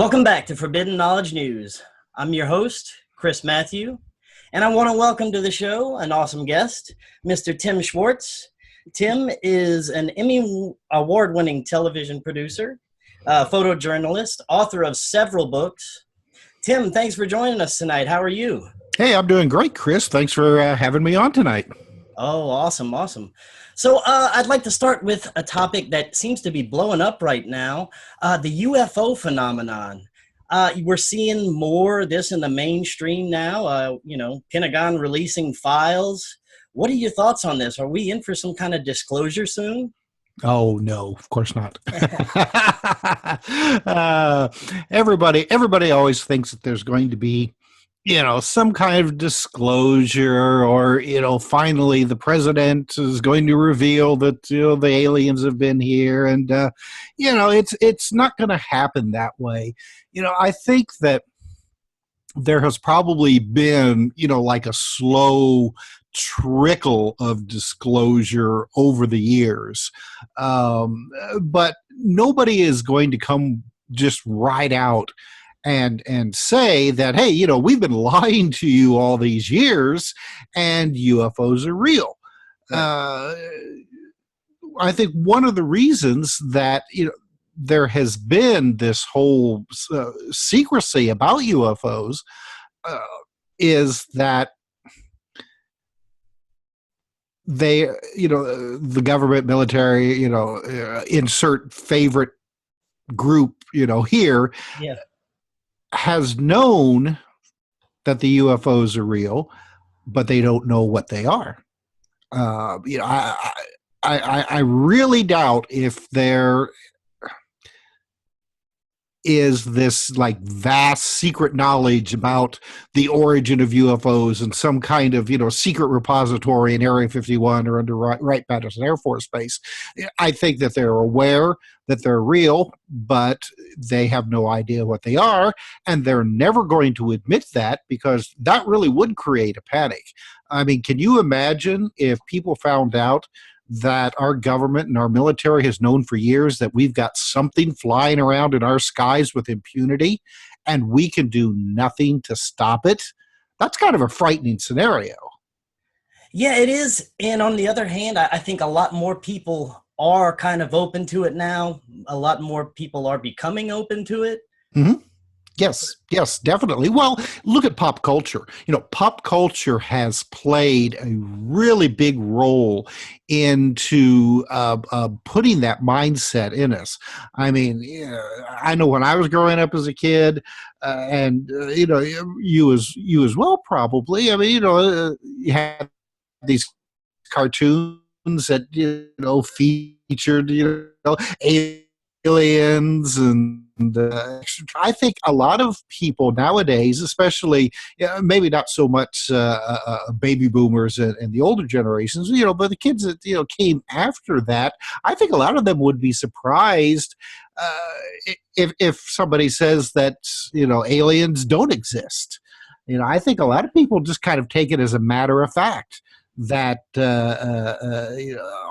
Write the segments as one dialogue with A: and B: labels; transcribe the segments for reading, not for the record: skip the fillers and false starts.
A: Welcome back to Forbidden Knowledge News. I'm your host, Chris Matthew, and I want to welcome to the show an awesome guest, Mr. Tim Swartz. Tim is an Emmy award-winning television producer, photojournalist, author of several books. Tim, thanks for joining us tonight. How are you?
B: Hey, I'm doing great, Chris. Thanks for having me on tonight.
A: Oh, awesome, awesome. So I'd like to start with a topic that seems to be blowing up right now, the UFO phenomenon. We're seeing more of this in the mainstream now, Pentagon releasing files. What are your thoughts on this? Are we in for some kind of disclosure soon?
B: Oh, no, of course not. Everybody always thinks that there's going to be some kind of disclosure, or, finally the president is going to reveal that, the aliens have been here. And, it's not going to happen that way. I think that there has probably been, like a slow trickle of disclosure over the years. But nobody is going to come just right out and say that, hey, we've been lying to you all these years and UFOs are real. Right. I think one of the reasons that, there has been this whole secrecy about UFOs is that they, the government, military, insert favorite group, here.
A: Yeah.
B: Has known that the UFOs are real, but they don't know what they are. I really doubt if there is this like vast secret knowledge about the origin of UFOs and some kind of, secret repository in Area 51 or under Wright-Patterson Air Force Base. I think that they're aware that they're real, but they have no idea what they are, and they're never going to admit that, because that really would create a panic. I mean, can you imagine if people found out that our government and our military has known for years that we've got something flying around in our skies with impunity and we can do nothing to stop it? That's kind of a frightening scenario.
A: Yeah, it is. And on the other hand, I think a lot more people are kind of open to it now. A lot more people are becoming open to it.
B: Mm-hmm. Yes, definitely. Well, look at pop culture. Pop culture has played a really big role into putting that mindset in us. I mean, I know when I was growing up as a kid, and you as well, probably. I mean, you had these cartoons that featured aliens and I think a lot of people nowadays, especially maybe not so much baby boomers and the older generations, but the kids that came after that, I think a lot of them would be surprised if somebody says that aliens don't exist. I think a lot of people just kind of take it as a matter of fact that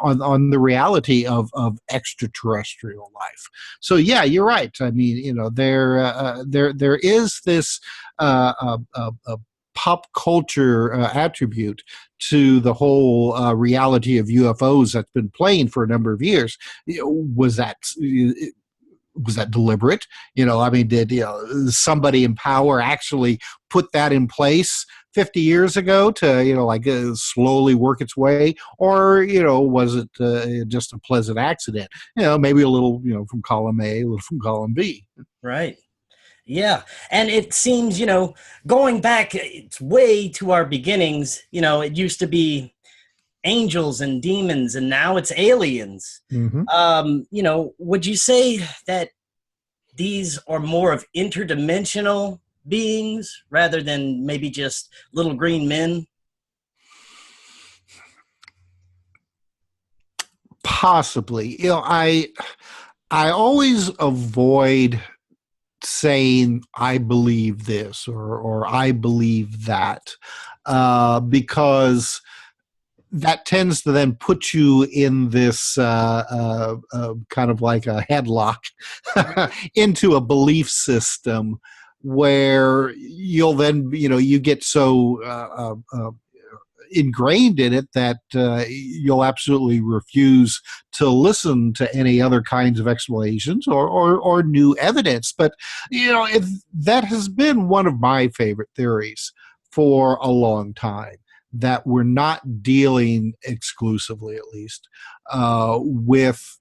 B: on the reality of extraterrestrial life. So yeah, you're right. I mean, there is this pop culture attribute to the whole reality of UFOs that's been playing for a number of years. Was that deliberate? I mean, did somebody in power actually put that in place 50 years ago to slowly work its way, or was it just a pleasant accident? Maybe a little from column A, a little from column B.
A: Right. Yeah. And it seems going back, it's way to our beginnings. It used to be angels and demons, and now it's aliens.
B: Mm-hmm.
A: Would you say that these are more of interdimensional beings rather than maybe just little green men?
B: Possibly. I always avoid saying I believe this or I believe that because that tends to then put you in this kind of like a headlock into a belief system where you'll then, you get so ingrained in it that you'll absolutely refuse to listen to any other kinds of explanations or new evidence. But, that has been one of my favorite theories for a long time, that we're not dealing exclusively, at least, with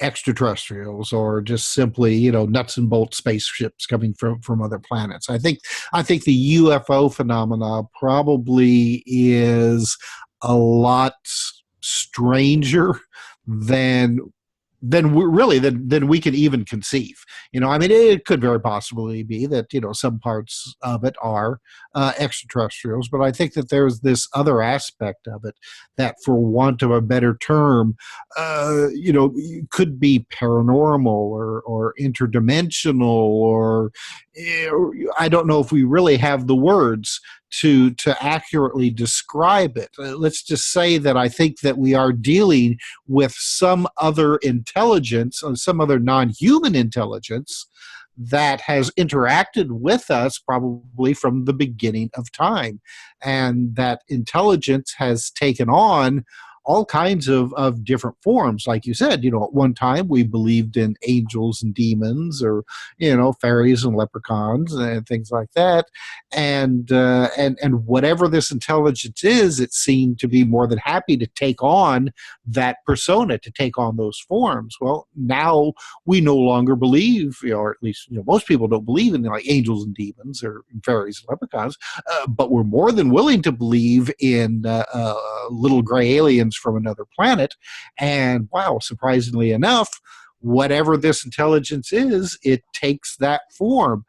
B: extraterrestrials or just simply, nuts and bolts spaceships coming from other planets. I think the UFO phenomena probably is a lot stranger than we can even conceive. It could very possibly be that, some parts of it are extraterrestrials, but I think that there's this other aspect of it that, for want of a better term, could be paranormal or interdimensional, or I don't know if we really have the words to accurately describe it. Let's just say that I think that we are dealing with some other intelligence, or some other non-human intelligence, that has interacted with us probably from the beginning of time. And that intelligence has taken on all kinds of different forms. Like you said, at one time we believed in angels and demons, or, fairies and leprechauns and things like that. And whatever this intelligence is, it seemed to be more than happy to take on that persona, to take on those forms. Well, now we no longer believe, or at least, most people don't believe in like angels and demons or fairies and leprechauns, but we're more than willing to believe in little gray aliens from another planet. And wow, surprisingly enough, whatever this intelligence is, it takes that form.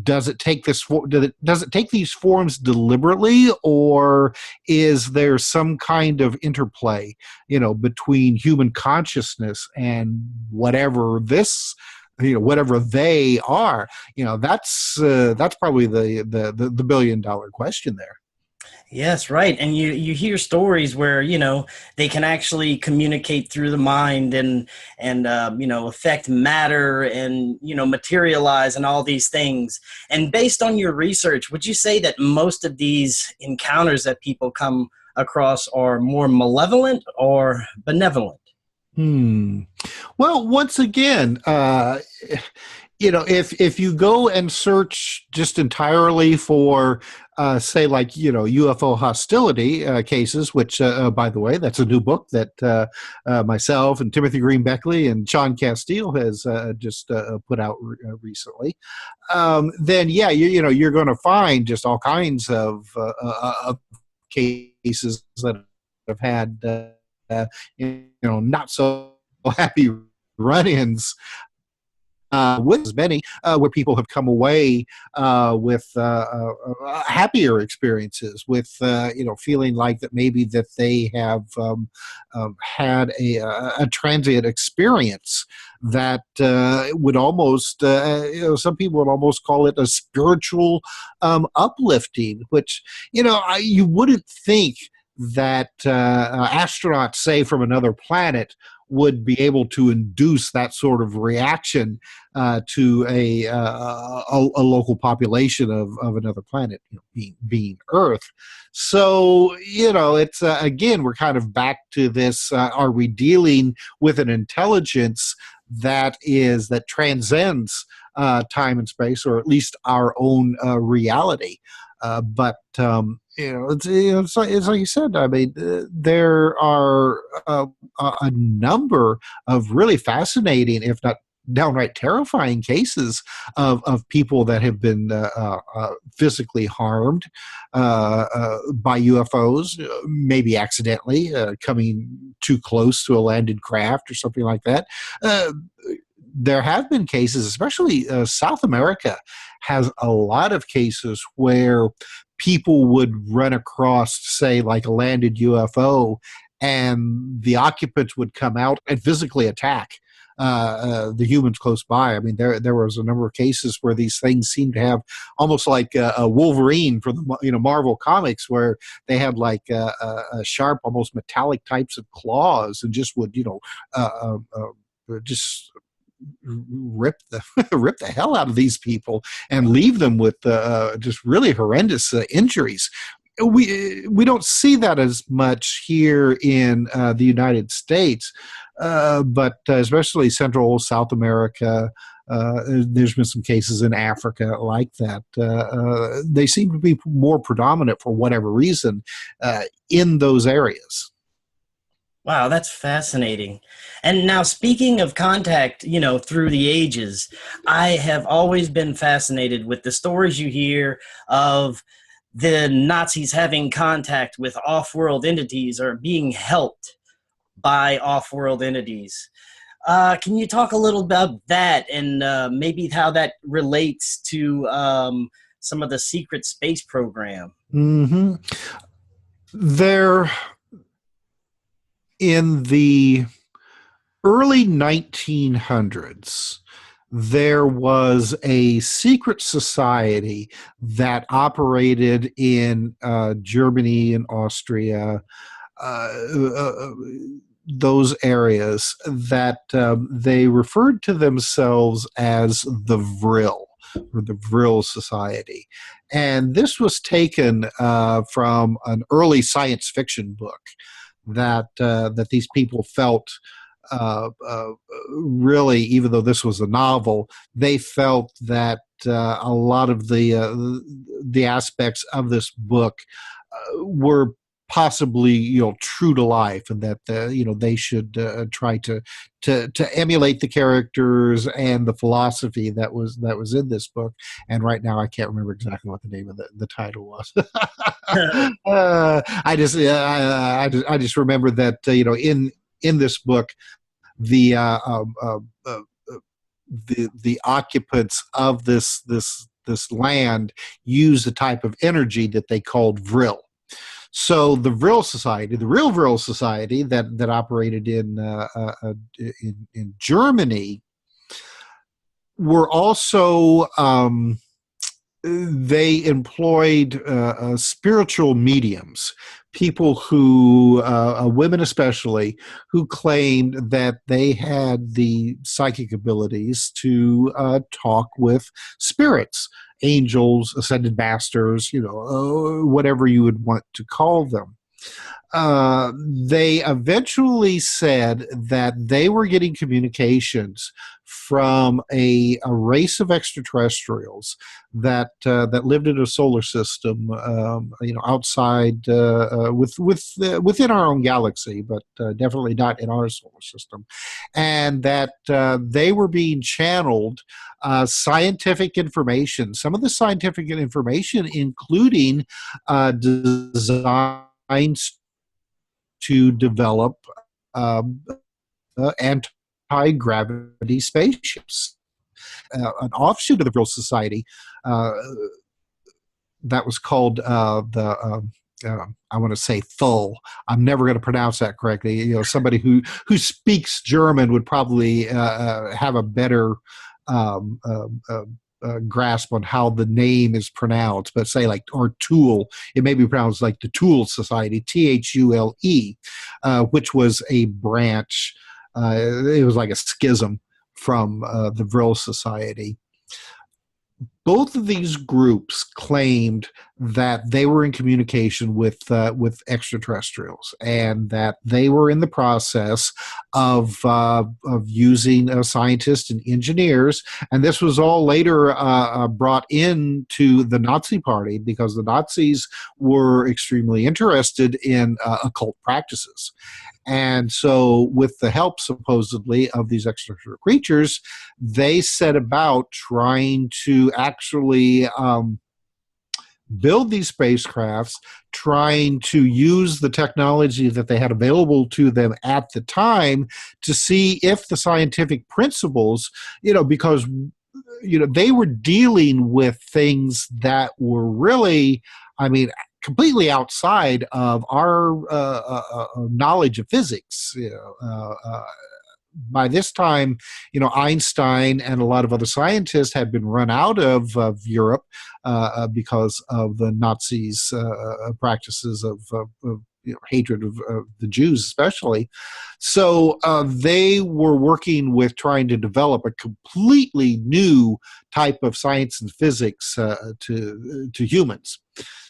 B: Does it take these forms deliberately, or is there some kind of interplay, between human consciousness and whatever whatever they are? That's probably the $1 billion question there.
A: Yes, right. And you hear stories where, they can actually communicate through the mind and affect matter and, materialize and all these things. And based on your research, would you say that most of these encounters that people come across are more malevolent or benevolent?
B: Well, once again, if you go and search just entirely for, say, like, UFO hostility cases, which, by the way, that's a new book that myself and Timothy Green Beckley and Sean Castile has just put out recently, then, yeah, you're going to find just all kinds of cases that have had, not so happy run-ins with as many, where people have come away with happier experiences, with feeling like that maybe that they have had a transient experience that would almost, some people would almost call it a spiritual uplifting, which you wouldn't think that astronauts, say, from another planet, would be able to induce that sort of reaction to a local population of another planet, being Earth. So, it's again, we're kind of back to this: are we dealing with an intelligence that transcends time and space, or at least our own reality? But it's like you said. I mean, there are a number of really fascinating, if not downright terrifying, cases of people that have been physically harmed by UFOs, maybe accidentally coming too close to a landed craft or something like that. There have been cases, especially South America has a lot of cases where people would run across, say, like a landed UFO, and the occupants would come out and physically attack the humans close by. I mean, there was a number of cases where these things seemed to have almost like a Wolverine for the Marvel comics, where they had like a sharp, almost metallic types of claws, and just would just rip the rip the hell out of these people and leave them with just really horrendous injuries. We don't see that as much here in the United States, but especially Central South America. There's been some cases in Africa like that. They seem to be more predominant for whatever reason in those areas.
A: Wow, that's fascinating. And now, speaking of contact, through the ages, I have always been fascinated with the stories you hear of the Nazis having contact with off-world entities or being helped by off-world entities. Can you talk a little about that and maybe how that relates to some of the secret space program?
B: Mm-hmm. In the early 1900s, there was a secret society that operated in Germany and Austria, those areas, that they referred to themselves as the Vril, or the Vril Society. And this was taken from an early science fiction book that these people felt really, even though this was a novel, they felt that a lot of the aspects of this book were possibly true to life, and that they should try to emulate the characters and the philosophy that was in this book. And right now I can't remember exactly what the name of the title was. I just remember that in this book, the occupants of this land used a type of energy that they called Vril. So the Vril Society, the real Vril Society that operated in Germany, were also they employed spiritual mediums, people who, women especially, who claimed that they had the psychic abilities to talk with spirits, angels, ascended masters, whatever you would want to call them. They eventually said that they were getting communications from a race of extraterrestrials that lived in a solar system, outside within our own galaxy, but definitely not in our solar system, and that they were being channeled scientific information. Some of the scientific information, including designs to develop anti-gravity spaceships. An offshoot of the Vril Society that was called I want to say Thul. I'm never going to pronounce that correctly. Somebody who speaks German would probably have a better grasp on how the name is pronounced, but say like, or Tool, it may be pronounced like the Tool Society, Thule, which was a branch. It was like a schism from the Vril Society. Both of these groups claimed that they were in communication with extraterrestrials, and that they were in the process of using scientists and engineers. And this was all later brought into the Nazi Party, because the Nazis were extremely interested in occult practices. And so, with the help, supposedly, of these extraterrestrial creatures, they set about trying to actually build these spacecrafts, trying to use the technology that they had available to them at the time to see if the scientific principles, because they were dealing with things that were really, completely outside of our knowledge of physics. by this time, Einstein and a lot of other scientists had been run out of Europe because of the Nazis' practices of hatred of the Jews, especially. So they were working with trying to develop a completely new type of science and physics to humans.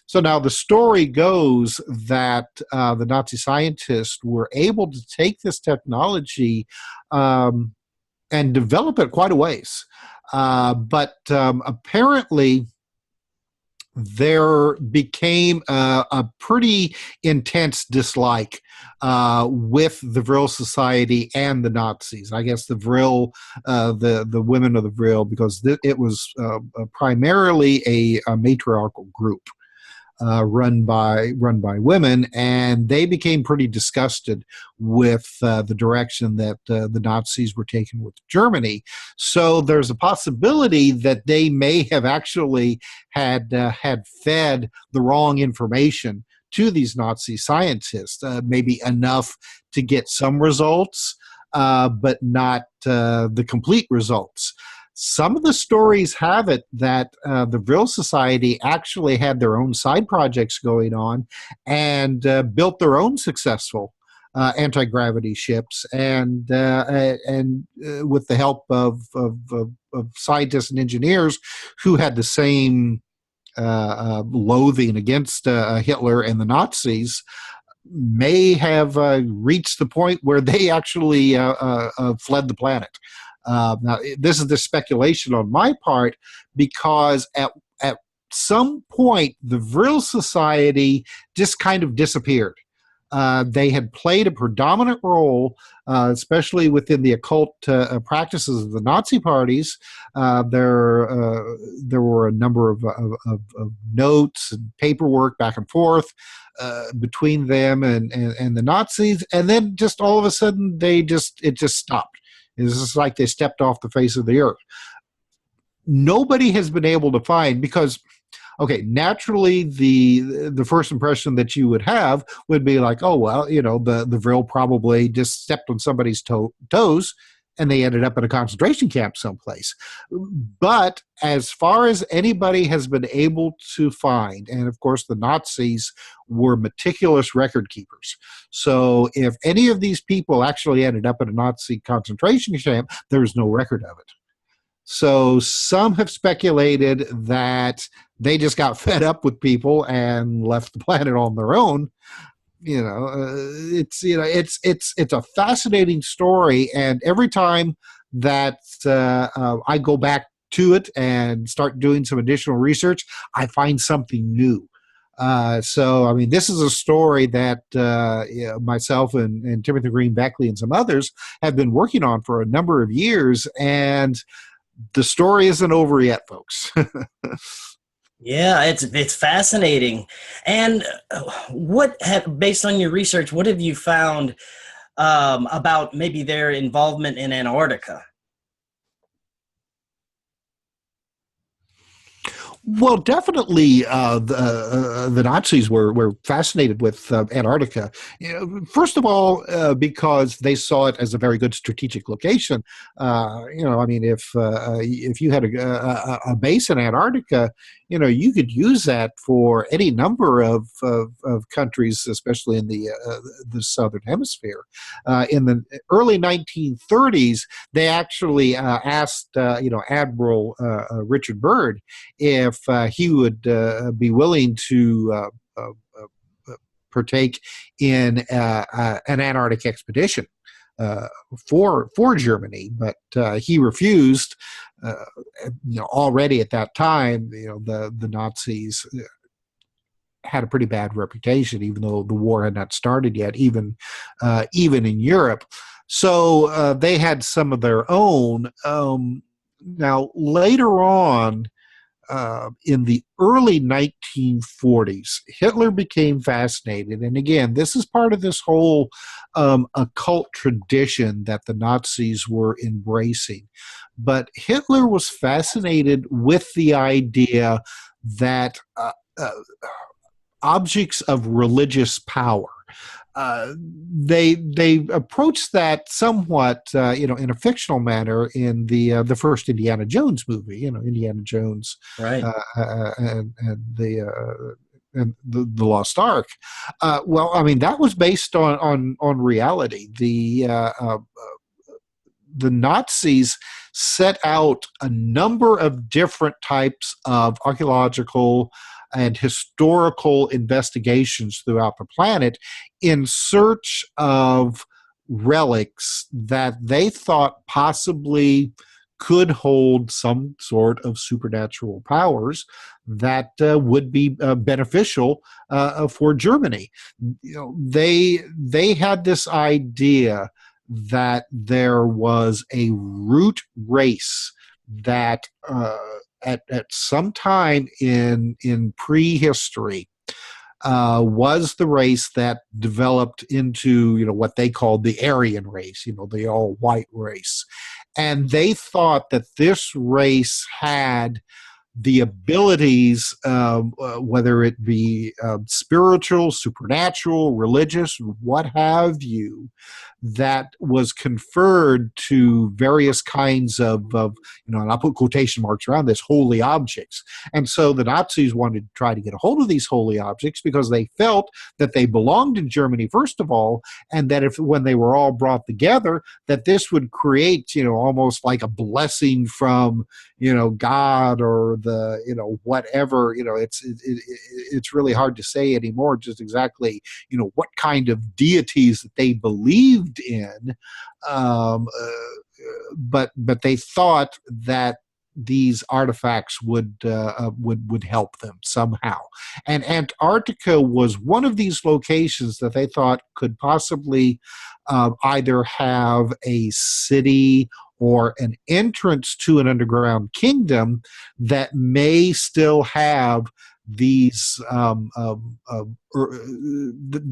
B: So now the story goes that the Nazi scientists were able to take this technology and develop it quite a ways. But apparently there became a pretty intense dislike with the Vril Society and the Nazis. I guess the Vril, the women of the Vril, because it was primarily a matriarchal group. Run by women, and they became pretty disgusted with the direction that the Nazis were taking with Germany. So there's a possibility that they may have actually had fed the wrong information to these Nazi scientists, maybe enough to get some results, but not the complete results. Some of the stories have it that the Vril Society actually had their own side projects going on and built their own successful anti-gravity ships, and with the help of scientists and engineers who had the same loathing against Hitler and the Nazis, may have reached the point where they actually fled the planet. Now, this is the speculation on my part, because at some point, the Vril Society just kind of disappeared. They had played a predominant role, especially within the occult practices of the Nazi parties. There were a number of notes and paperwork back and forth between them and the Nazis, and then just all of a sudden, it just stopped. It's just like they stepped off the face of the earth. Nobody has been able to find, because, okay, naturally the first impression that you would have would be like, oh, well, the Vril probably just stepped on somebody's toes and they ended up in a concentration camp someplace. But as far as anybody has been able to find, and of course the Nazis were meticulous record keepers. So if any of these people actually ended up in a Nazi concentration camp, there is no record of it. So some have speculated that they just got fed up with people and left the planet on their own. It's a fascinating story, and every time that I go back to it and start doing some additional research, I find something new. So, I mean, this is a story that myself and Timothy Green Beckley and some others have been working on for a number of years, and the story isn't over yet, folks.
A: Yeah, it's fascinating. And based on your research, what have you found about maybe their involvement in Antarctica?
B: Well, definitely the Nazis were fascinated with Antarctica. First of all, because they saw it as a very good strategic location. I mean, if you had a base in Antarctica, you could use that for any number of countries, especially in the southern hemisphere. In the early 1930s, they actually asked Admiral Richard Byrd if he would be willing to partake in an Antarctic expedition for Germany, but he refused. Already at that time, the Nazis had a pretty bad reputation, even though the war had not started yet, even in Europe. So they had some of their own. Now, later on, in the early 1940s, Hitler became fascinated. And again, this is part of this whole occult tradition that the Nazis were embracing. But Hitler was fascinated with the idea that objects of religious power, They approached that somewhat, in a fictional manner in the first Indiana Jones movie. Indiana Jones,
A: Right.
B: and the Lost Ark. Well, I mean, that was based on reality. The Nazis set out a number of different types of archaeological and historical investigations throughout the planet in search of relics that they thought possibly could hold some sort of supernatural powers that would be beneficial for Germany. They had this idea that there was a root race that at some time in prehistory was the race that developed into what they called the Aryan race, the all white race, and they thought that this race had the abilities, whether it be spiritual, supernatural, religious, what have you, that was conferred to various kinds of and I'll put quotation marks around this, holy objects. And so the Nazis wanted to try to get a hold of these holy objects because they felt that they belonged in Germany, first of all, and that when they were all brought together, that this would create, almost like a blessing from, God or the, whatever, it's really hard to say anymore just exactly, what kind of deities that they believed in, but they thought that these artifacts would help them somehow. And Antarctica was one of these locations that they thought could possibly either have a city or an entrance to an underground kingdom that may still have these the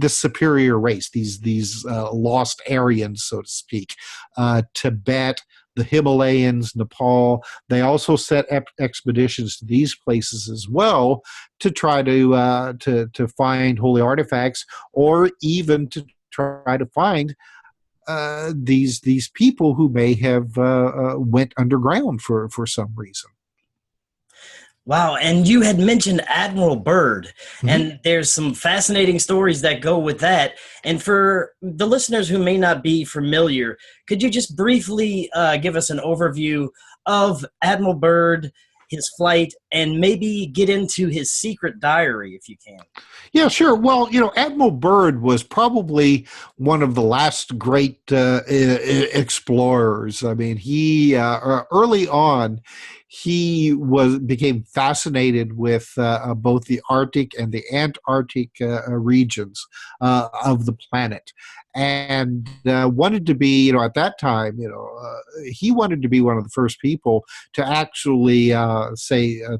B: superior race, these lost Aryans, so to speak, Tibet, the Himalayas, Nepal. They also set expeditions to these places as well to try to find holy artifacts, or even to try to find these people who may have went underground for some reason.
A: Wow, and you had mentioned Admiral Byrd,
B: Mm-hmm.
A: and there's some fascinating stories that go with that. And for the listeners who may not be familiar, could you just briefly give us an overview of Admiral Byrd, his flight, and maybe get into his secret diary if you can?
B: Yeah, sure. Well, Admiral Byrd was probably one of the last great explorers. I mean, he early on, he became fascinated with both the Arctic and the Antarctic regions of the planet, and wanted to be, at that time, he wanted to be one of the first people to actually,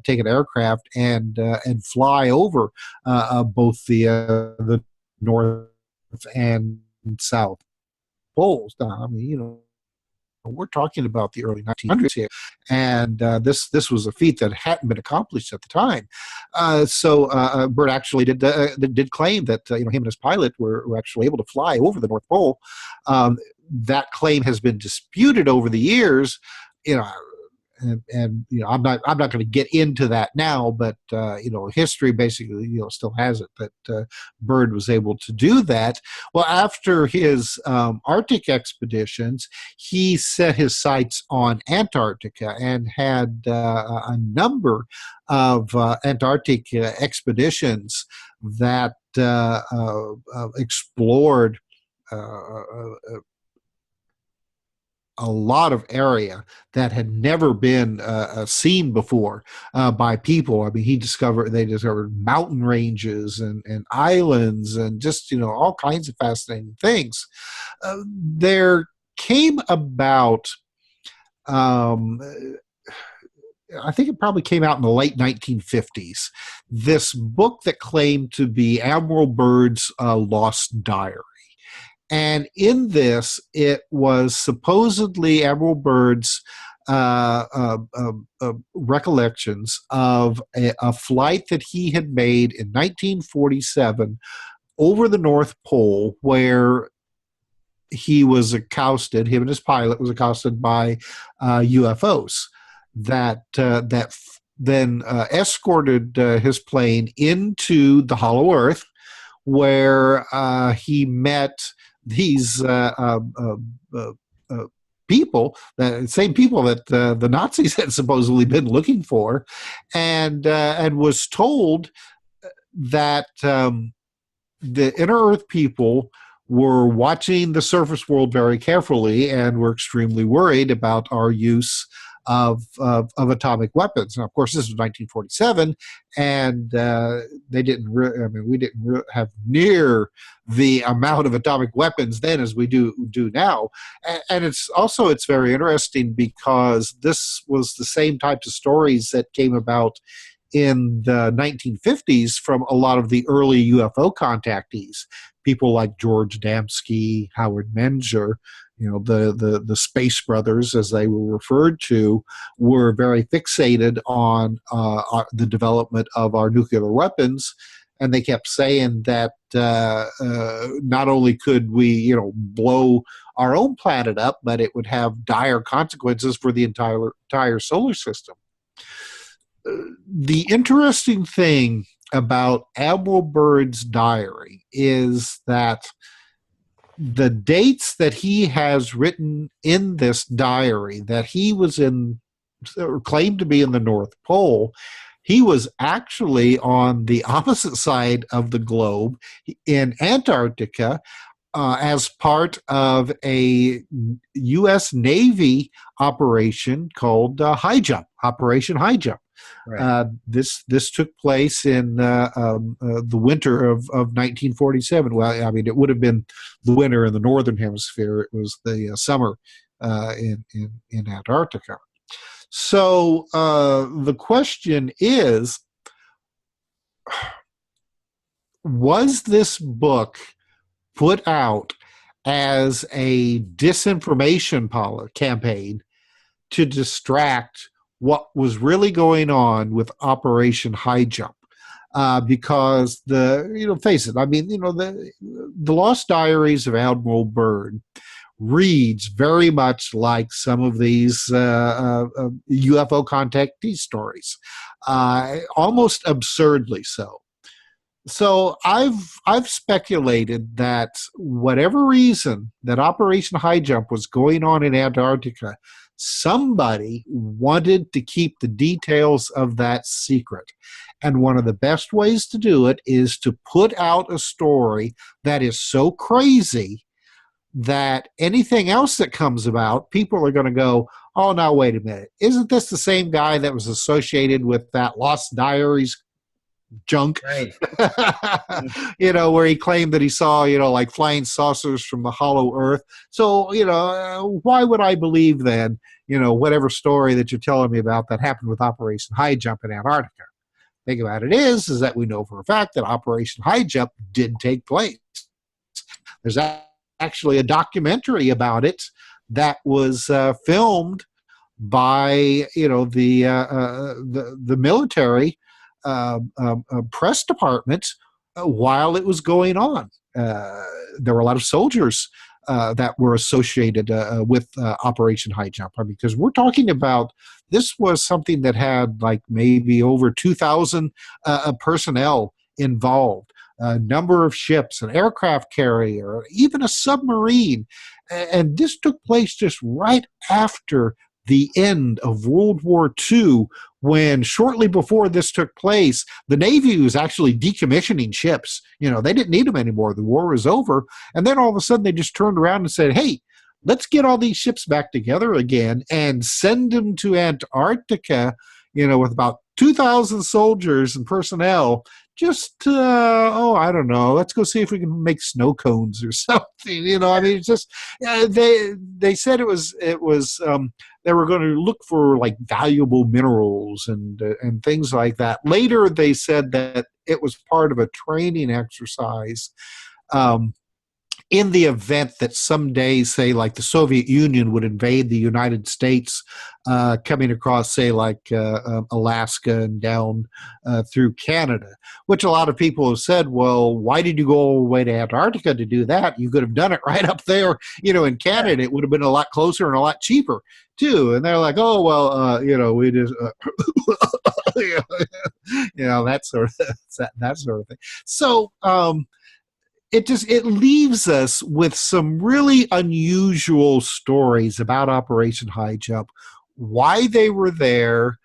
B: take an aircraft and fly over both the North and South poles. I mean, we're talking about the early 1900s here, and this was a feat that hadn't been accomplished at the time. So Byrd actually did claim that him and his pilot were actually able to fly over the North Pole. That claim has been disputed over the years. And I'm not going to get into that now, but history basically still has it that Byrd was able to do that. Well, after his Arctic expeditions, he set his sights on Antarctica and had a number of Antarctic expeditions that explored a lot of area that had never been seen before by people. I mean, they discovered mountain ranges and islands and just, all kinds of fascinating things. There came about, I think it probably came out in the late 1950s, this book that claimed to be Admiral Byrd's Lost Diary. And in this, it was supposedly Admiral Byrd's recollections of a flight that he had made in 1947 over the North Pole where he was accosted, him and his pilot was accosted by UFOs that then escorted his plane into the Hollow Earth, where he met these people, the same people that the Nazis had supposedly been looking for, and was told that the inner Earth people were watching the surface world very carefully and were extremely worried about our use of atomic weapons. Now, of course, this was 1947, and they didn't. We didn't have near the amount of atomic weapons then as we do now. And it's very interesting because this was the same types of stories that came about in the 1950s from a lot of the early UFO contactees, people like George Damsky, Howard Menger. The Space Brothers, as they were referred to, were very fixated on the development of our nuclear weapons, and they kept saying that not only could we, blow our own planet up, but it would have dire consequences for the entire solar system. The interesting thing about Admiral Byrd's diary is that the dates that he has written in this diary, that he was in, or claimed to be in the North Pole, he was actually on the opposite side of the globe in Antarctica as part of a U.S. Navy operation called Operation High Jump. Right. This took place in the winter of 1947. Well, I mean, it would have been the winter in the northern hemisphere. It was the summer in Antarctica. So the question is, was this book put out as a disinformation campaign to distract what was really going on with Operation High Jump? Because face it, I mean, the Lost Diaries of Admiral Byrd reads very much like some of these UFO contactee stories, almost absurdly so. So I've speculated that whatever reason that Operation High Jump was going on in Antarctica, somebody wanted to keep the details of that secret. And one of the best ways to do it is to put out a story that is so crazy that anything else that comes about, people are going to go, oh, now, wait a minute. Isn't this the same guy that was associated with that Lost Diaries junk?
A: Right.
B: Where he claimed that he saw, like flying saucers from the hollow earth. So, why would I believe then, whatever story that you're telling me about that happened with Operation High Jump in Antarctica? Thing about it is that we know for a fact that Operation High Jump did take place. There's actually a documentary about it that was filmed by, the military press department while it was going on. There were a lot of soldiers that were associated with Operation High Jump. I mean, because we're talking about, this was something that had like maybe over 2,000 personnel involved, a number of ships, an aircraft carrier, even a submarine. And this took place just right after the end of World War II, when shortly before this took place, the Navy was actually decommissioning ships. They didn't need them anymore. The war was over. And then all of a sudden they just turned around and said, hey, let's get all these ships back together again and send them to Antarctica, with about 2,000 soldiers and personnel, just, I don't know, let's go see if we can make snow cones or something. I mean, it's just, they said it was they were going to look for like valuable minerals and things like that. Later, they said that it was part of a training exercise in the event that someday, say, like the Soviet Union would invade the United States, coming across, say, like Alaska and down through Canada, which a lot of people have said, well, why did you go all the way to Antarctica to do that? You could have done it right up there, in Canada. It would have been a lot closer and a lot cheaper, too. And they're like, oh, well, we just, that sort of thing. So, it leaves us with some really unusual stories about Operation High Jump, why they were there,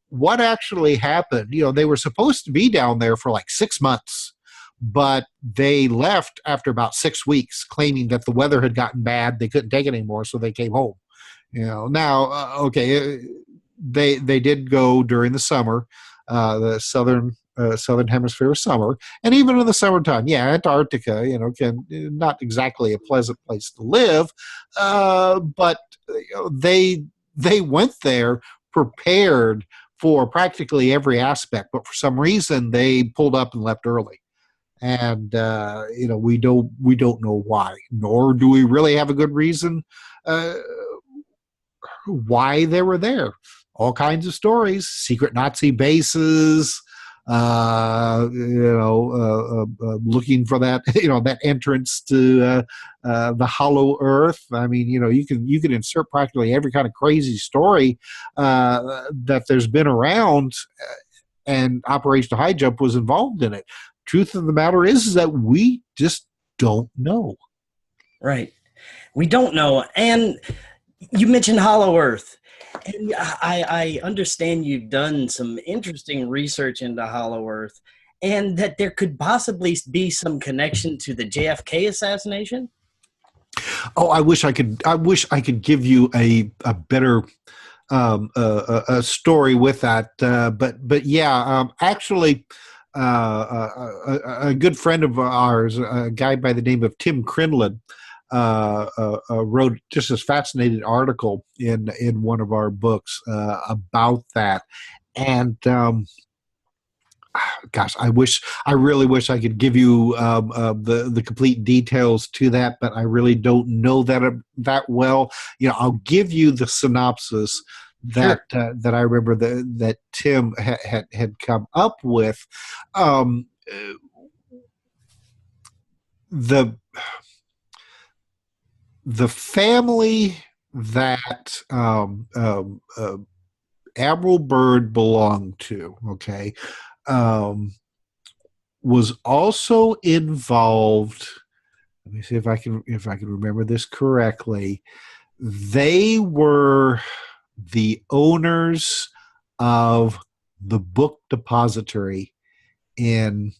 B: what actually happened. They were supposed to be down there for like 6 months, but they left after about 6 weeks, claiming that the weather had gotten bad. They couldn't take it anymore, so they came home. Now, they did go during the summer, the southern hemisphere summer, and even in the summertime, Antarctica, can not exactly a pleasant place to live, but they went there prepared for practically every aspect, but for some reason they pulled up and left early, and we don't know why, nor do we really have a good reason why they were there. All kinds of stories, secret Nazi bases, looking for that, that entrance to the hollow earth. I mean, you can insert practically every kind of crazy story that there's been around, and Operation High Jump was involved in it. Truth of the matter is that we just don't know.
A: Right. We don't know. And you mentioned hollow earth. And I understand you've done some interesting research into hollow earth, and that there could possibly be some connection to the JFK assassination.
B: Oh, I wish I could give you a better a story with that. But yeah, actually, a good friend of ours, a guy by the name of Tim Crinlin, wrote just this fascinating article in one of our books about that. And gosh, I really wish I could give you the complete details to that, but I really don't know that well. I'll give you the synopsis that
A: Sure.
B: that I remember that Tim had come up with. The family that Admiral Byrd belonged to, was also involved. Let me see if I can remember this correctly. They were the owners of the book depository in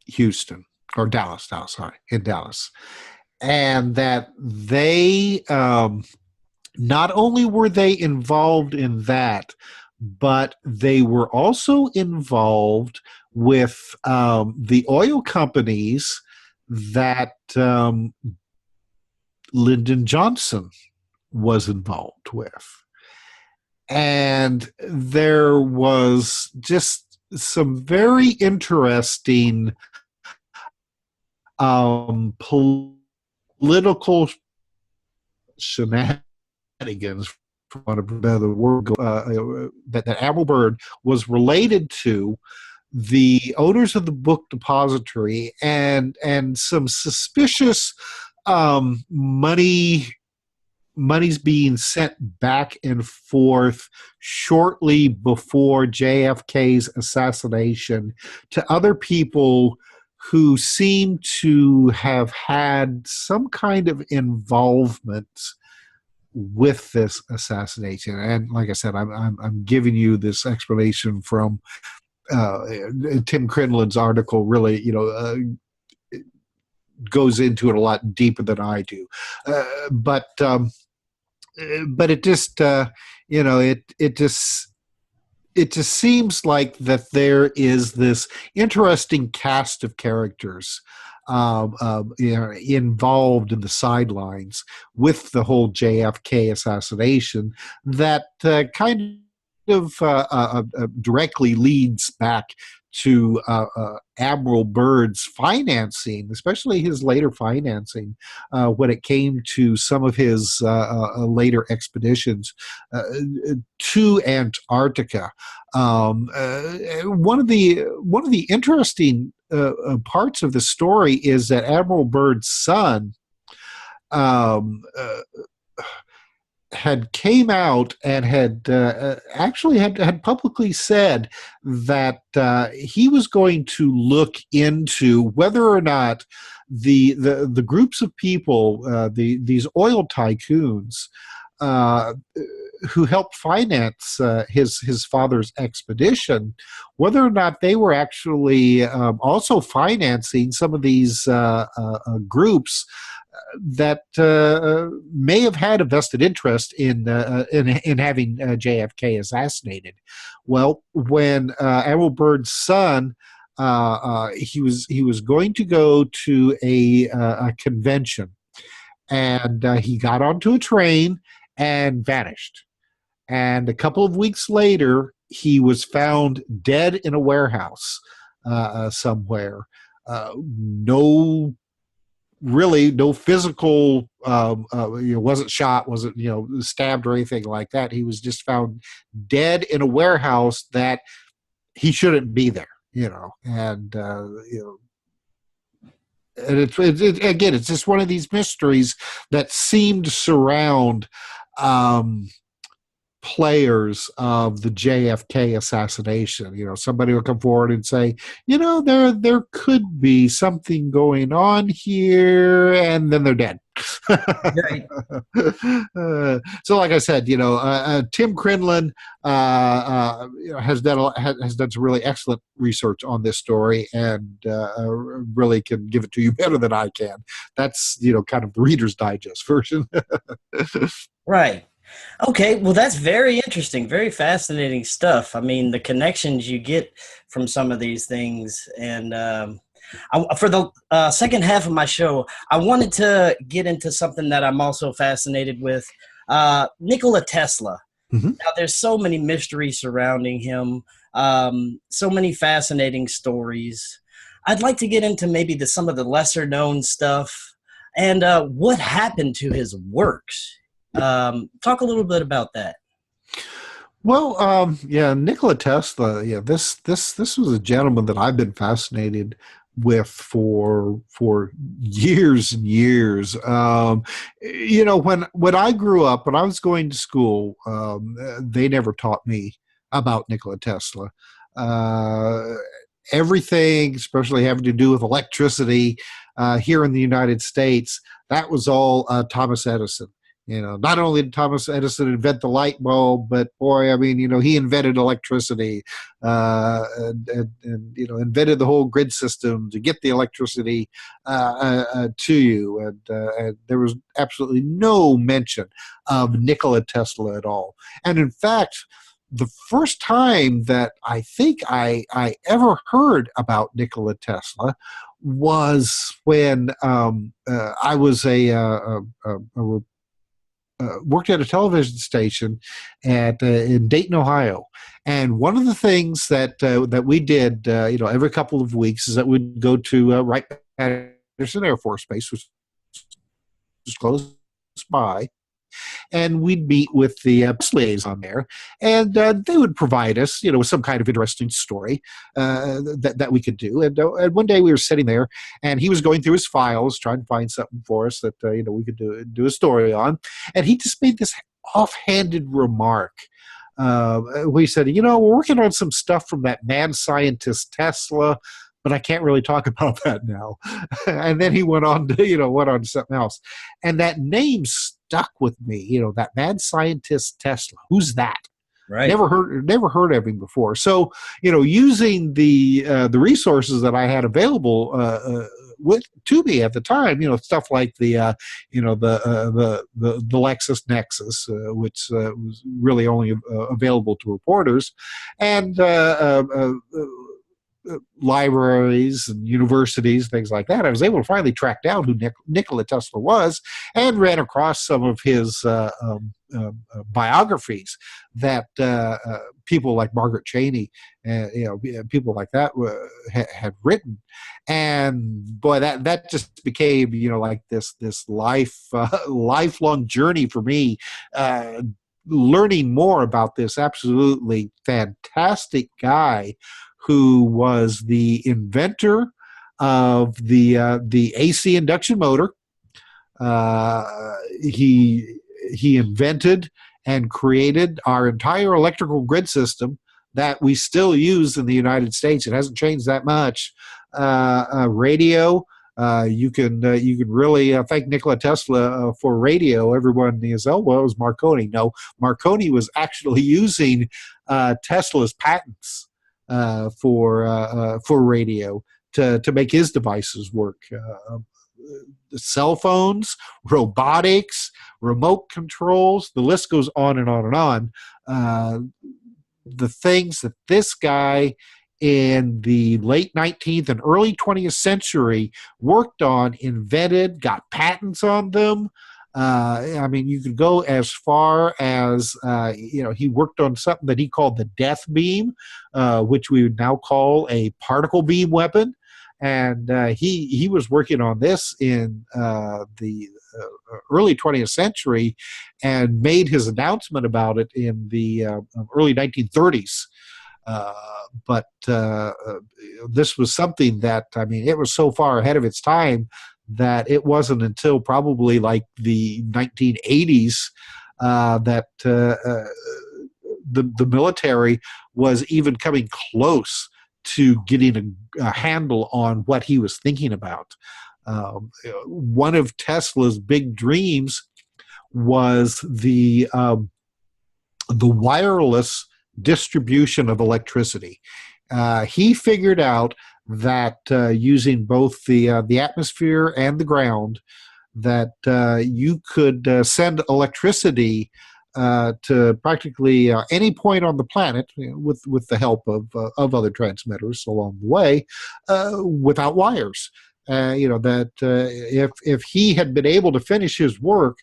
B: Houston or Dallas. In Dallas. And that they not only were they involved in that, but they were also involved with the oil companies that Lyndon Johnson was involved with. And there was just some very interesting political shenanigans, for want of a better word, that Admiral Byrd was related to the owners of the book depository, and some suspicious money's being sent back and forth shortly before JFK's assassination to other people who seem to have had some kind of involvement with this assassination. And like I said, I'm giving you this explanation from Tim Crinlin's article. Really, goes into it a lot deeper than I do. But it just it just seems like that there is this interesting cast of characters involved in the sidelines with the whole JFK assassination that kind of directly leads back to Admiral Byrd's financing, especially his later financing, when it came to some of his later expeditions to Antarctica. One of the interesting parts of the story is that Admiral Byrd's son had came out and had actually had publicly said that he was going to look into whether or not the groups of people, these oil tycoons who helped finance his father's expedition, whether or not they were actually also financing some of these groups that may have had a vested interest in having JFK assassinated. Well, when Admiral Byrd's son, he was going to go to a convention, and he got onto a train and vanished. And a couple of weeks later, he was found dead in a warehouse somewhere. No physical, wasn't shot, wasn't, stabbed or anything like that. He was just found dead in a warehouse that he shouldn't be there, and, and it's just one of these mysteries that seem to surround, players of the JFK assassination. Somebody will come forward and say, there could be something going on here, and then they're dead.
A: Right.
B: So, like I said, Tim Crinlin has done some really excellent research on this story, and really can give it to you better than I can. That's kind of the Reader's Digest version.
A: Right. Okay, well, that's very interesting, very fascinating stuff. I mean, the connections you get from some of these things. And for the second half of my show, I wanted to get into something that I'm also fascinated with, Nikola Tesla. Mm-hmm. Now, there's so many mysteries surrounding him, so many fascinating stories. I'd like to get into maybe some of the lesser-known stuff and what happened to his works. Talk a little bit about that.
B: Well, Nikola Tesla. Yeah, this was a gentleman that I've been fascinated with for years and years. When I grew up, when I was going to school, they never taught me about Nikola Tesla. Everything, especially having to do with electricity here in the United States, that was all Thomas Edison. Not only did Thomas Edison invent the light bulb, but boy, he invented electricity, and invented the whole grid system to get the electricity to you. And there was absolutely no mention of Nikola Tesla at all. And in fact, the first time that I think I ever heard about Nikola Tesla was when I was worked at a television station in Dayton, Ohio, and one of the things that we did, every couple of weeks, is that we'd go to Wright-Patterson Air Force Base, which was close by, and we'd meet with the liaison there, and they would provide us, with some kind of interesting story that we could do. And one day we were sitting there, and he was going through his files, trying to find something for us that we could do a story on. And he just made this offhanded remark. We said, we're working on some stuff from that mad scientist Tesla, but I can't really talk about that now. And then he went on to something else, and that name stuck with me. That mad scientist Tesla. Who's that? Right. Never heard of him before. So, using the resources that I had available to me at the time, stuff like the Lexus Nexus, which was really only available to reporters, and libraries and universities, things like that, I was able to finally track down who Nikola Tesla was, and ran across some of his biographies that people like Margaret Cheney, people like that had written. And boy, that just became, like this lifelong journey for me, learning more about this absolutely fantastic guy who was the inventor of the AC induction motor. He invented and created our entire electrical grid system that we still use in the United States. It hasn't changed that much. Radio. You can really thank Nikola Tesla for radio. Everyone is, oh, well, it was Marconi. No, Marconi was actually using Tesla's patents for radio to make his devices work. Cell phones, robotics, remote controls, the list goes on and on and on. The things that this guy in the late 19th and early 20th century worked on, invented, got patents on them. You could go as far as, he worked on something that he called the death beam, which we would now call a particle beam weapon. And he was working on this in the early 20th century and made his announcement about it in the early 1930s. But this was something that, it was so far ahead of its time that it wasn't until probably like the 1980s that the military was even coming close to getting a handle on what he was thinking about. One of Tesla's big dreams was the wireless distribution of electricity. He figured out that using both the atmosphere and the ground, that you could send electricity to practically any point on the planet, with the help of other transmitters along the way, without wires. If he had been able to finish his work,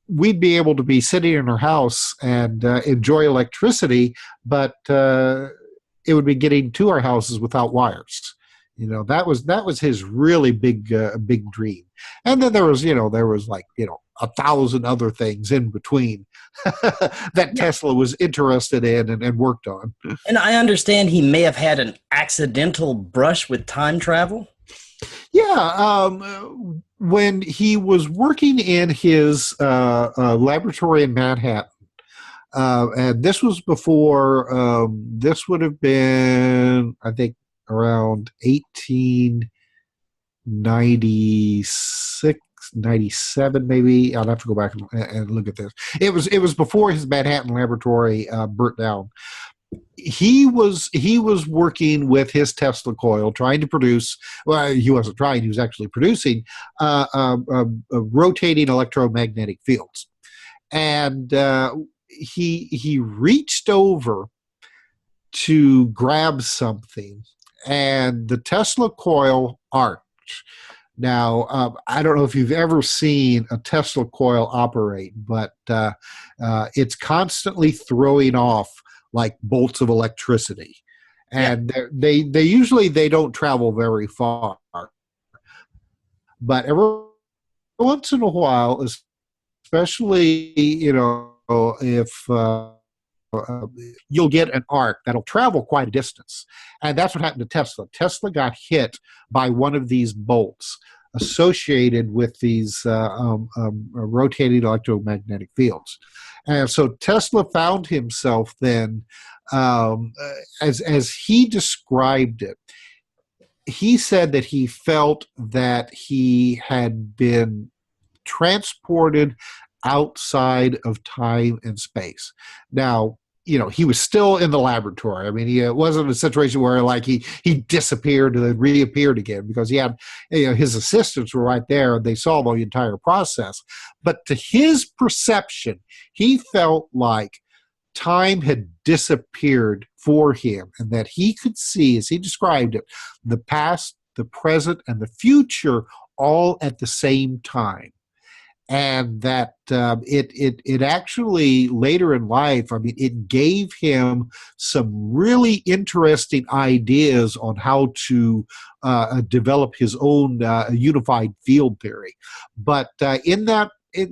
B: we'd be able to be sitting in our house and enjoy electricity, but it would be getting to our houses without wires. That was his really big dream. And then there was 1,000 other things in between that Tesla was interested in and worked on.
A: And I understand he may have had an accidental brush with time travel.
B: Yeah, when he was working in his laboratory in Manhattan, and this was before, this would have been, I think, around 1896, 97, maybe. I'll have to go back and look at this. It was before his Manhattan laboratory burnt down. He was working with his Tesla coil, trying to produce. Well, he wasn't trying; he was actually producing rotating electromagnetic fields, and he reached over to grab something, and the Tesla coil arced. Now, I don't know if you've ever seen a Tesla coil operate, but it's constantly throwing off like bolts of electricity, and they usually don't travel very far, but every once in a while, especially if you'll get an arc that'll travel quite a distance, and that's what happened to Tesla. Tesla got hit by one of these bolts associated with these rotating electromagnetic fields. And so Tesla found himself then, as he described it, he said that he felt that he had been transported outside of time and space. Now, he was still in the laboratory. It wasn't a situation where like he disappeared and then reappeared again, because he had, his assistants were right there and they saw the entire process. But to his perception, he felt like time had disappeared for him, and that he could see, as he described it, the past, the present, and the future all at the same time. And that it actually later in life, I mean, it gave him some really interesting ideas on how to develop his own unified field theory. But in that, it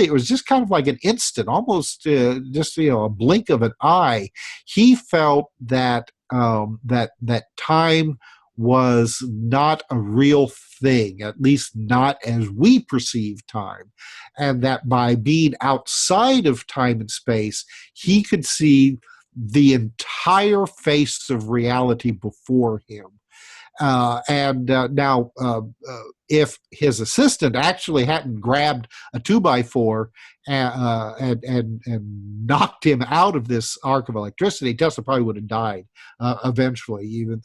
B: was just kind of like an instant, almost just a blink of an eye. He felt that that time was not a real thing, at least not as we perceive time, and that by being outside of time and space, he could see the entire face of reality before him. Now, if his assistant actually hadn't grabbed a 2x4 and knocked him out of this arc of electricity, Tesla probably would have died eventually. Even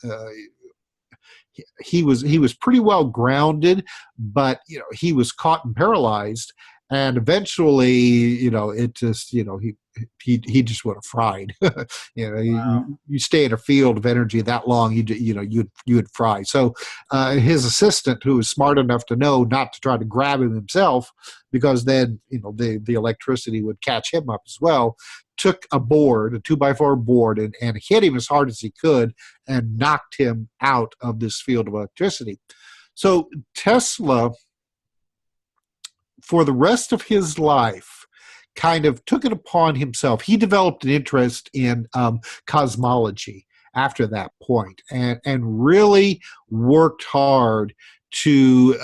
B: he was pretty well grounded, but he was caught and paralyzed, and eventually it just he just would have fried.
A: Wow.
B: You stay in a field of energy that long, you'd fry. So his assistant, who was smart enough to know not to try to grab him himself, because then the electricity would catch him up as well, took a board, a 2x4 board, and hit him as hard as he could and knocked him out of this field of electricity. So Tesla, for the rest of his life, kind of took it upon himself. He developed an interest in cosmology after that point, and really worked hard to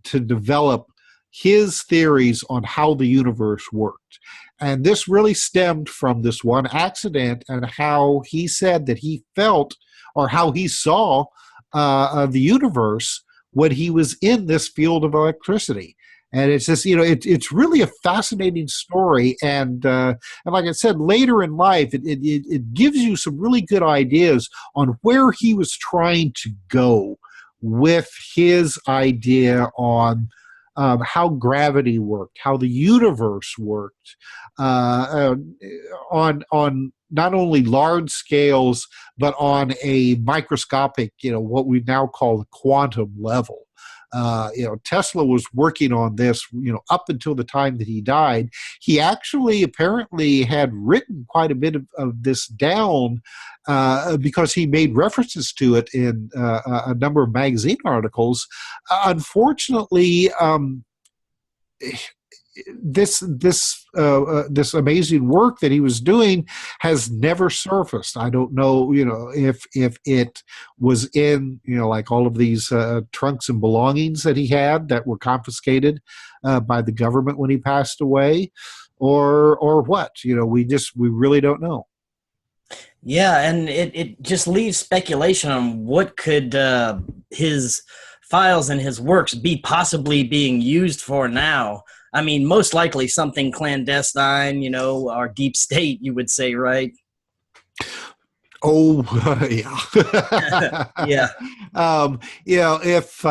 B: develop his theories on how the universe worked. And this really stemmed from this one accident, and how he said that he felt, or how he saw the universe when he was in this field of electricity. And it's just, it's really a fascinating story. And like I said, later in life, it gives you some really good ideas on where he was trying to go with his idea on how gravity worked, how the universe worked, on not only large scales, but on a microscopic, what we now call the quantum level. Tesla was working on this, up until the time that he died. He actually apparently had written quite a bit of this down because he made references to it in a number of magazine articles. Unfortunately, this amazing work that he was doing has never surfaced. I don't know, if it was in, like all of these trunks and belongings that he had that were confiscated by the government when he passed away, or what. We really don't know.
A: Yeah, and it just leaves speculation on what could his files and his works be possibly being used for now. I mean, most likely something clandestine, or deep state, you would say, right?
B: Oh, yeah.
A: Yeah.
B: If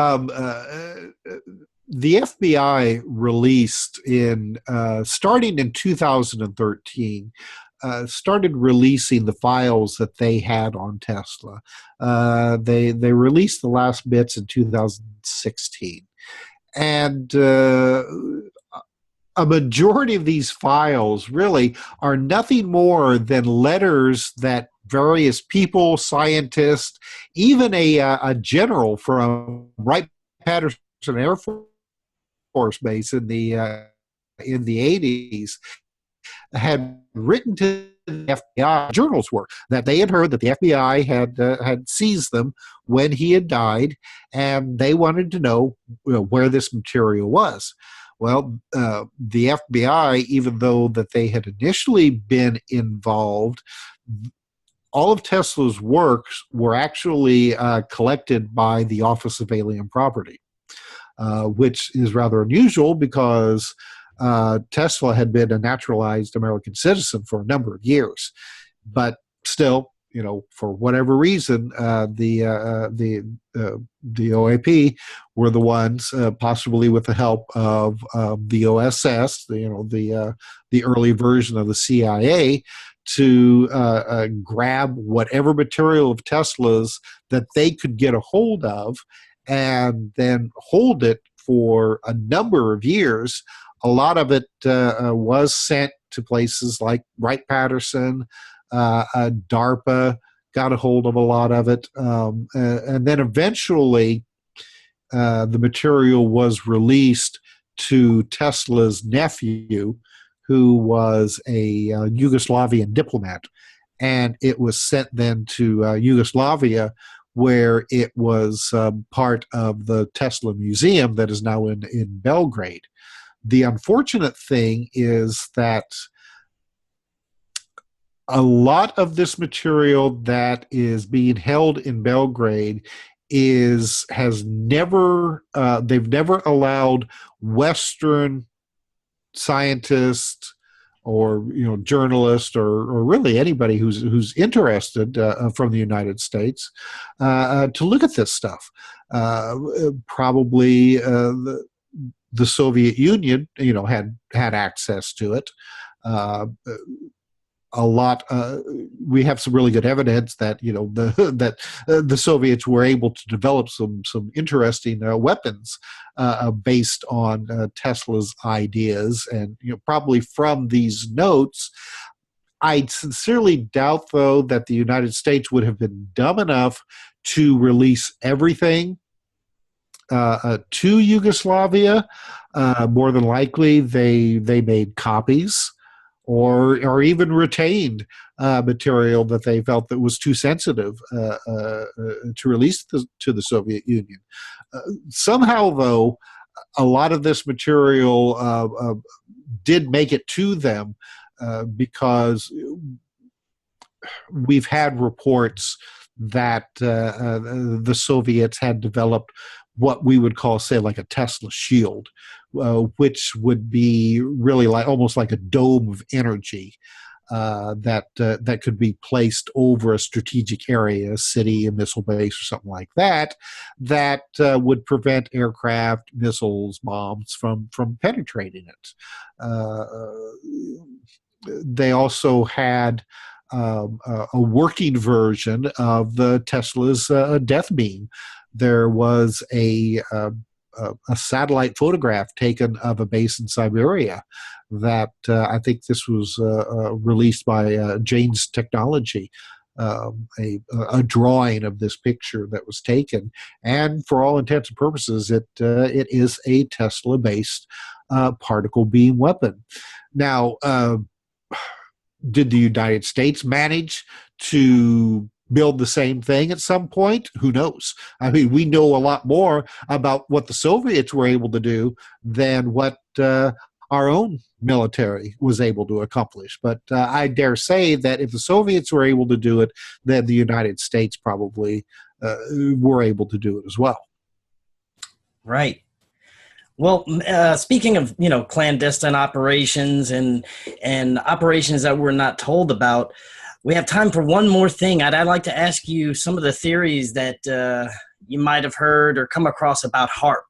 B: the FBI released starting in 2013, started releasing the files that they had on Tesla. They released the last bits in 2016. And a majority of these files really are nothing more than letters that various people, scientists, even a general from Wright-Patterson Air Force Base in the 80s had written to the FBI. Journals were that they had heard that the FBI had seized them when he had died, and they wanted to know where this material was. Well, the FBI, even though that they had initially been involved, all of Tesla's works were actually collected by the Office of Alien Property, which is rather unusual because Tesla had been a naturalized American citizen for a number of years. But still, for whatever reason, the OAP were the ones, possibly with the help of the OSS, the early version of the CIA, to grab whatever material of Tesla's that they could get a hold of, and then hold it for a number of years. A lot of it was sent to places like Wright-Patterson. DARPA got a hold of a lot of it. And then eventually the material was released to Tesla's nephew, who was a Yugoslavian diplomat. And it was sent then to Yugoslavia, where it was part of the Tesla Museum that is now in Belgrade. The unfortunate thing is that a lot of this material that is being held in Belgrade they've never allowed Western scientists or journalists or really anybody who's interested from the United States to look at this stuff. Probably the Soviet Union, had access to it. A lot. We have some really good evidence that the Soviets were able to develop some interesting weapons based on Tesla's ideas, and probably from these notes. I sincerely doubt, though, that the United States would have been dumb enough to release everything to Yugoslavia. More than likely, they made copies or even retained material that they felt that was too sensitive to release to the Soviet Union. Somehow, though, a lot of this material did make it to them because we've had reports that the Soviets had developed what we would call, say, like a Tesla shield, which would be really almost like a dome of energy that could be placed over a strategic area, a city, a missile base, or something like that, that would prevent aircraft, missiles, bombs from penetrating it. They also had a working version of the Tesla's death beam. There was a satellite photograph taken of a base in Siberia that I think this was released by Jane's Technology, a drawing of this picture that was taken. And for all intents and purposes, it is a Tesla-based particle beam weapon. Now, did the United States manage to build the same thing at some point? Who knows? I mean, we know a lot more about what the Soviets were able to do than what our own military was able to accomplish. But I dare say that if the Soviets were able to do it, then the United States probably were able to do it as well.
A: Right. Well, speaking of clandestine operations and operations that we're not told about, we have time for one more thing. I'd like to ask you some of the theories that you might have heard or come across about HAARP.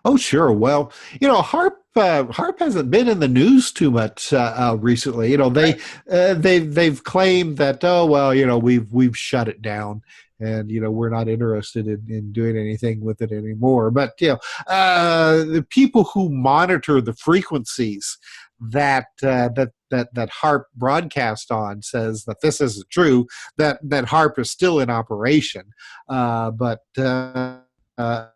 B: Oh, sure. Well, HAARP hasn't been in the news too much recently. They've claimed that we've shut it down, and we're not interested in doing anything with it anymore. But the people who monitor the frequencies that HAARP broadcast on says that this isn't true. That HAARP is still in operation, but HAARP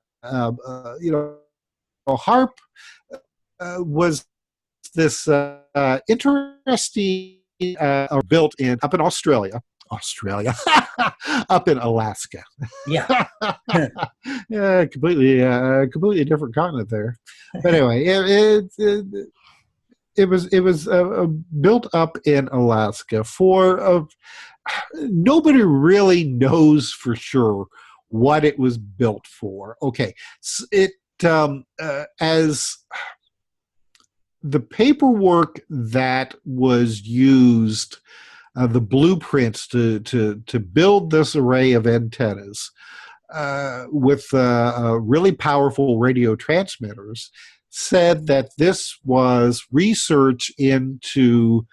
B: was this interesting built up in Australia, up in Alaska.
A: Yeah,
B: yeah, completely different continent there. But anyway, it was built up in Alaska for nobody really knows for sure what it was built for. Okay, it as the paperwork that was used the blueprints to build this array of antennas with really powerful radio transmitters, said that this was research into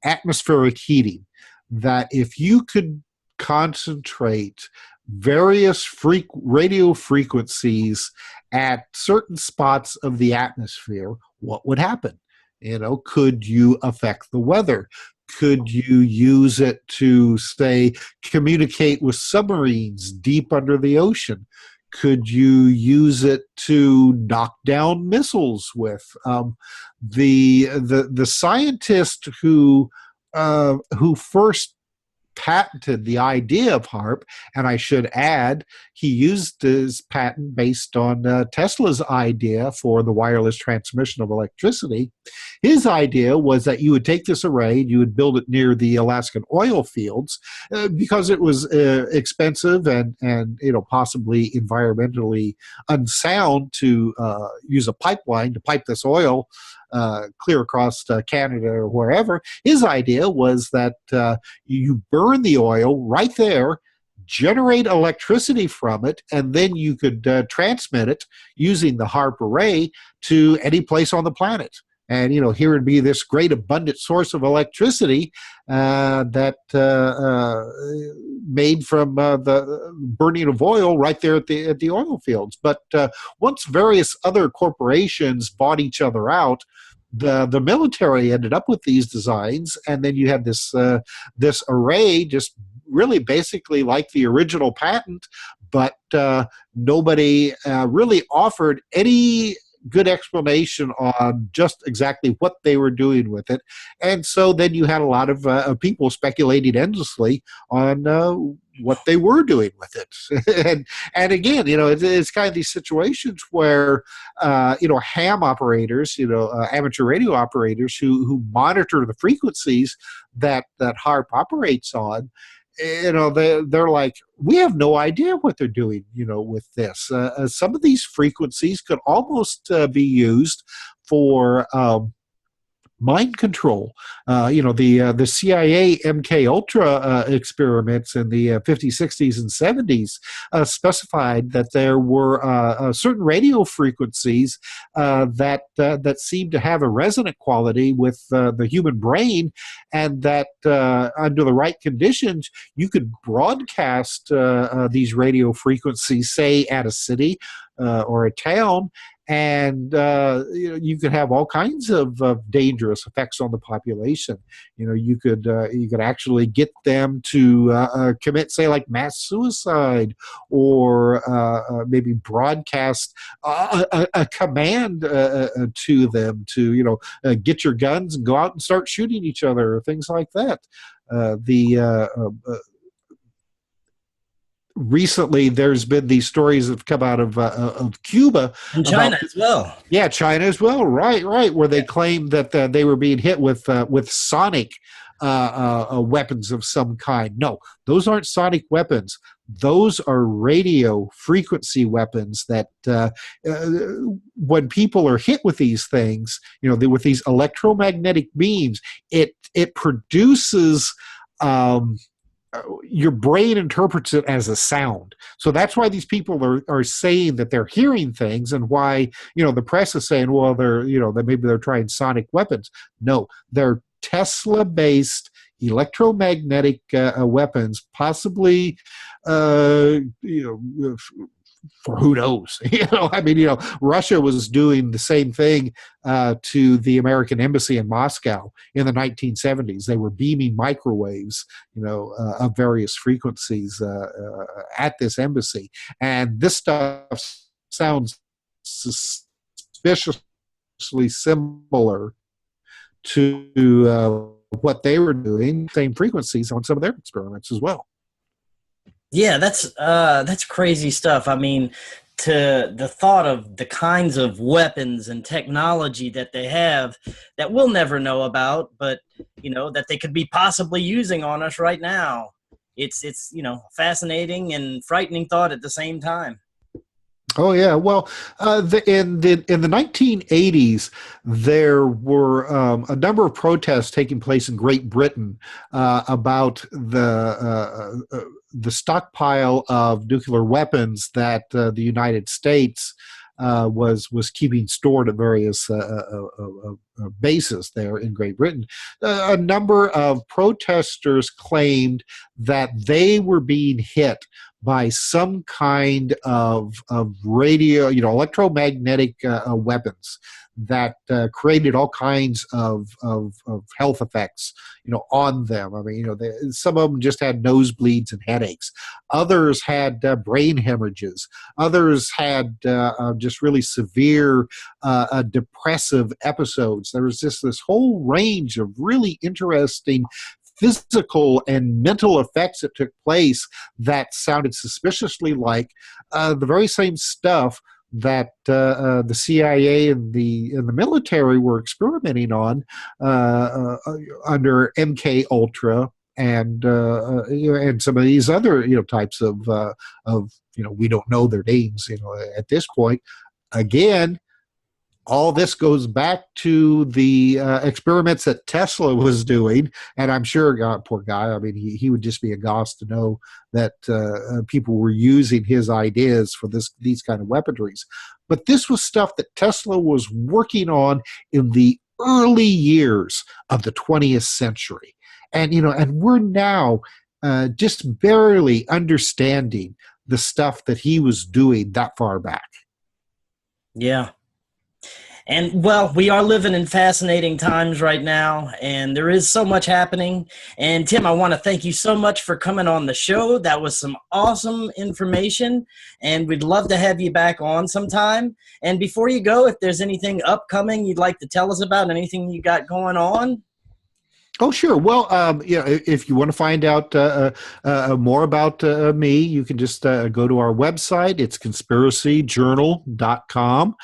B: atmospheric heating, that if you could concentrate various radio frequencies at certain spots of the atmosphere, what would happen? Could you affect the weather? Could you use it to, say, communicate with submarines deep under the ocean? Could you use it to knock down missiles with? The scientist who first patented the idea of HAARP, and I should add, he used his patent based on Tesla's idea for the wireless transmission of electricity. His idea was that you would take this array and you would build it near the Alaskan oil fields because it was expensive and possibly environmentally unsound to use a pipeline to pipe this oil clear across Canada or wherever. His idea was that you burn the oil right there, generate electricity from it, and then you could transmit it using the HAARP array to any place on the planet. And, here would be this great abundant source of electricity that made from the burning of oil right there at the oil fields. But once various other corporations bought each other out, the military ended up with these designs, and then you had this array, just really basically like the original patent, but nobody really offered any good explanation on just exactly what they were doing with it. And so then you had a lot of people speculating endlessly on what they were doing with it. and again, it's kind of these situations where, ham operators, amateur radio operators who monitor the frequencies that HAARP operates on, they're like, we have no idea what they're doing, with this. Some of these frequencies could almost be used for mind control. The CIA MK Ultra experiments in the 50s, 60s, and 70s specified that there were certain radio frequencies that seemed to have a resonant quality with the human brain, and that under the right conditions, you could broadcast these radio frequencies, say, at a city or a town, and you could have all kinds of dangerous effects on the population. You could actually get them to commit, say, like mass suicide, or maybe broadcast a command to them to get your guns and go out and start shooting each other, or things like that. Recently, there's been these stories that have come out of Cuba
A: and China as well.
B: Yeah, China as well. Right. Where they claimed that they were being hit with sonic weapons of some kind. No, those aren't sonic weapons. Those are radio frequency weapons that when people are hit with these things, with these electromagnetic beams, it produces. Your brain interprets it as a sound. So that's why these people are saying that they're hearing things, and why, the press is saying, well, that maybe they're trying sonic weapons. No, they're Tesla-based electromagnetic weapons, possibly, for who knows? Russia was doing the same thing to the American embassy in Moscow in the 1970s. They were beaming microwaves, of various frequencies at this embassy, and this stuff sounds suspiciously similar to what they were doing, same frequencies on some of their experiments as well.
A: Yeah, that's crazy stuff. I mean, to the thought of the kinds of weapons and technology that they have that we'll never know about, but that they could be possibly using on us right now. It's fascinating and frightening thought at the same time.
B: Oh yeah, well, in the 1980s, there were a number of protests taking place in Great Britain about the stockpile of nuclear weapons that the United States was keeping stored at various bases there in Great Britain. A number of protesters claimed that they were being hit by some kind of radio, electromagnetic weapons that created all kinds of health effects, on them. I mean, some of them just had nosebleeds and headaches. Others had brain hemorrhages. Others had just really severe depressive episodes. There was just this whole range of really interesting physical and mental effects that took place that sounded suspiciously like the very same stuff that the CIA and the military were experimenting on under MK Ultra and and some of these other types of we don't know their names at this point. Again, all this goes back to the experiments that Tesla was doing, and I'm sure, God, poor guy, I mean, he would just be aghast to know that people were using his ideas for these kind of weaponries. But this was stuff that Tesla was working on in the early years of the 20th century, and and we're now just barely understanding the stuff that he was doing that far back.
A: Yeah. And, well, we are living in fascinating times right now, and there is so much happening. And, Tim, I want to thank you so much for coming on the show. That was some awesome information, and we'd love to have you back on sometime. And before you go, if there's anything upcoming you'd like to tell us about, anything you got going on?
B: Oh, sure. Well, if you want to find out more about me, you can just go to our website. It's conspiracyjournal.com.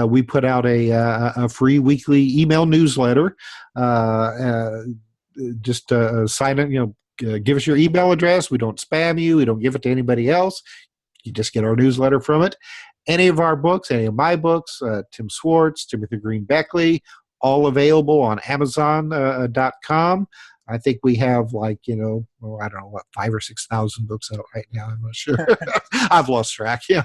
B: We put out a free weekly email newsletter. Just sign in, give us your email address. We don't spam you. We don't give it to anybody else. You just get our newsletter from it. Any of our books, any of my books, Tim Swartz, Timothy Green Beckley, all available on Amazon.com. I think we have I don't know, 5,000 or 6,000 books out right now. I'm not sure. I've lost track. Yeah,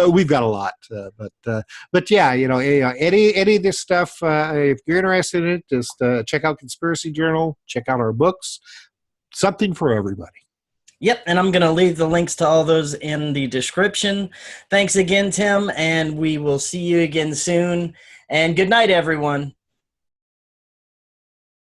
B: we've got a lot. But yeah, any of this stuff. If you're interested in it, just check out Conspiracy Journal. Check out our books. Something for everybody.
A: Yep, and I'm going to leave the links to all those in the description. Thanks again, Tim, and we will see you again soon. And good night, everyone.